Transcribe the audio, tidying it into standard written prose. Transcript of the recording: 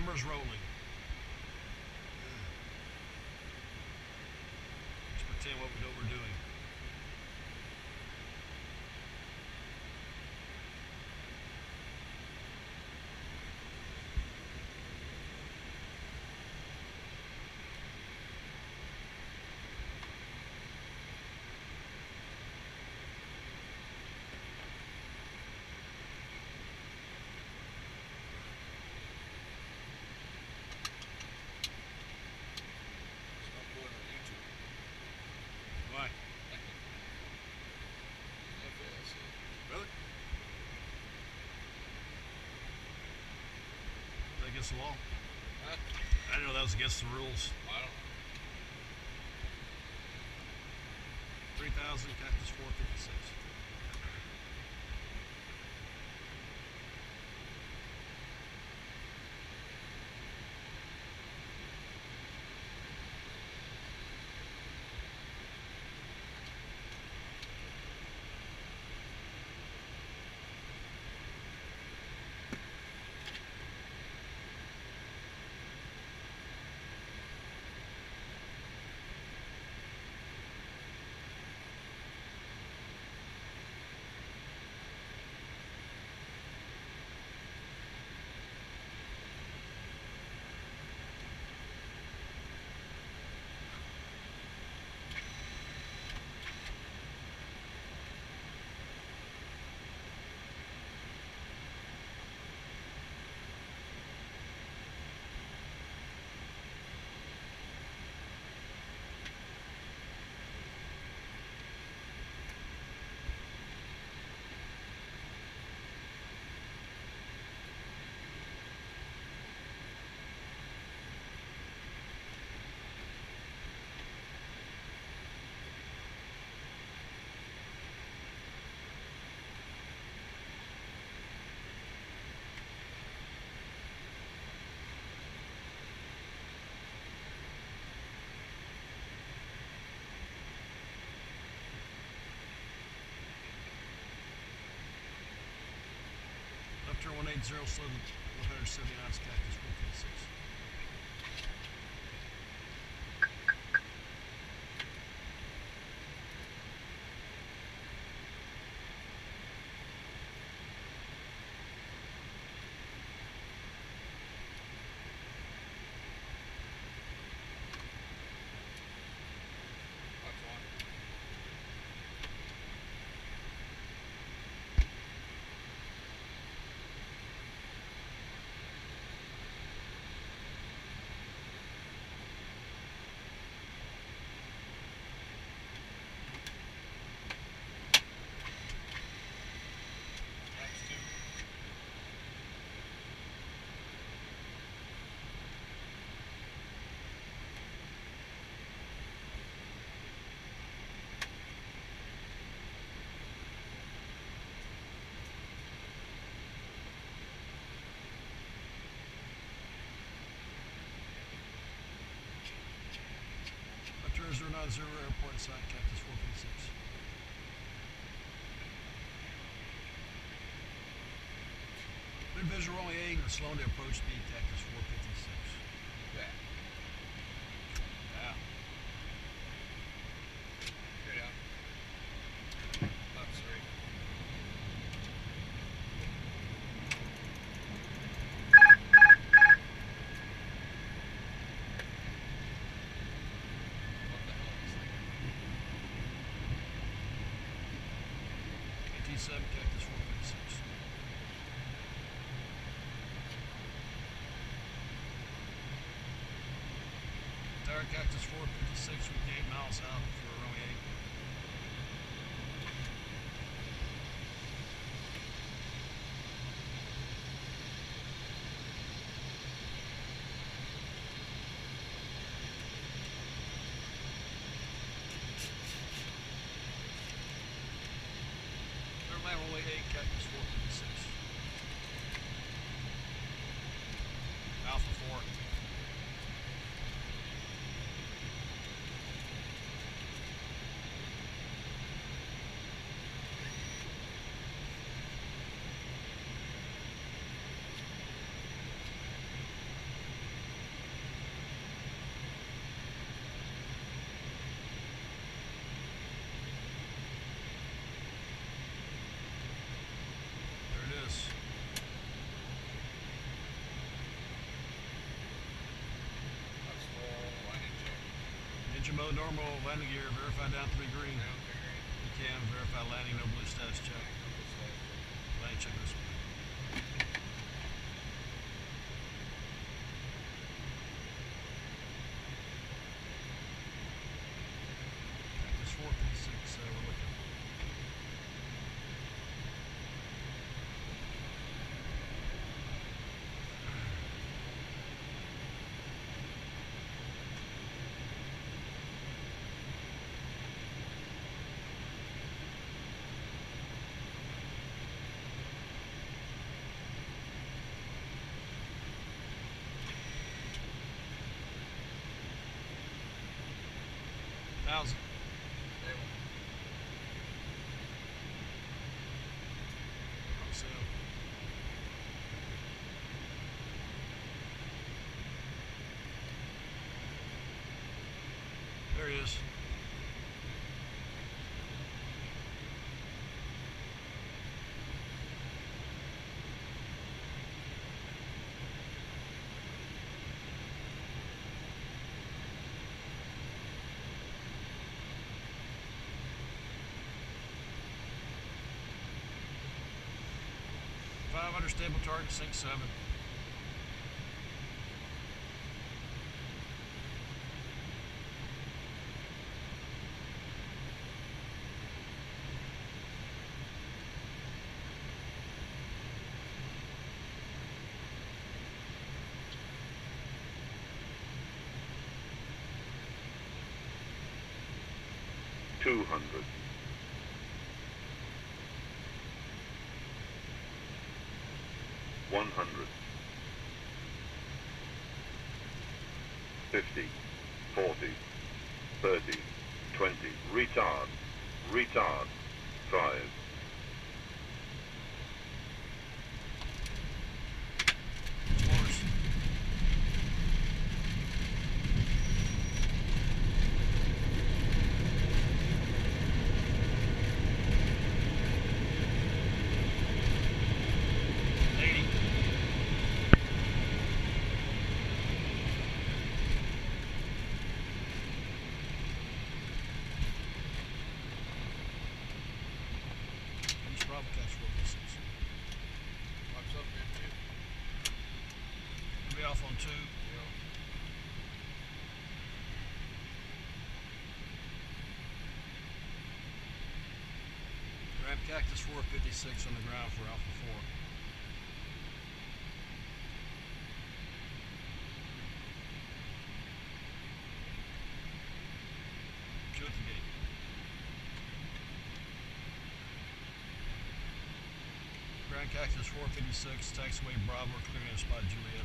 Camera's rolling. Let's pretend what we know we're doing. Stop going on YouTube. Why? FASC. Really? Is that against the law? Huh? I didn't know that was against the rules. I don't know. 3,000, Cactus 456. Left turn 180, slow to 170 knots, Cactus 456. That's one. That's two. Left turn 090, airport inside, Cactus 456. Good visual only 8 and slowing to approach speed, Cactus 456. Yeah. Yeah. Straight out. Left three. What the hell is that? AT7, Cactus 456. Tower Cactus 456 with 8 miles out for runway 8. Third land runway 8, Cactus 456. Alpha 4. normal landing gear, verify down 3 green. Down there, green. You can verify landing, no blue status check. No blue status check. Landing check this way. Cactus 456, we're looking. Thousand. Stable. So, there he is. Under stable target, sink 7. $200. 100. 50, 40, 30, 20, retard, 5. Floors. Bravo catch 456. Locks up, man, too. Be off on 2. Yeah. Grab Cactus 456 on the ground for Alpha 4. Two at the gate. Grand Cactus 456, taxiway Bravo, clearing in spot Juliet.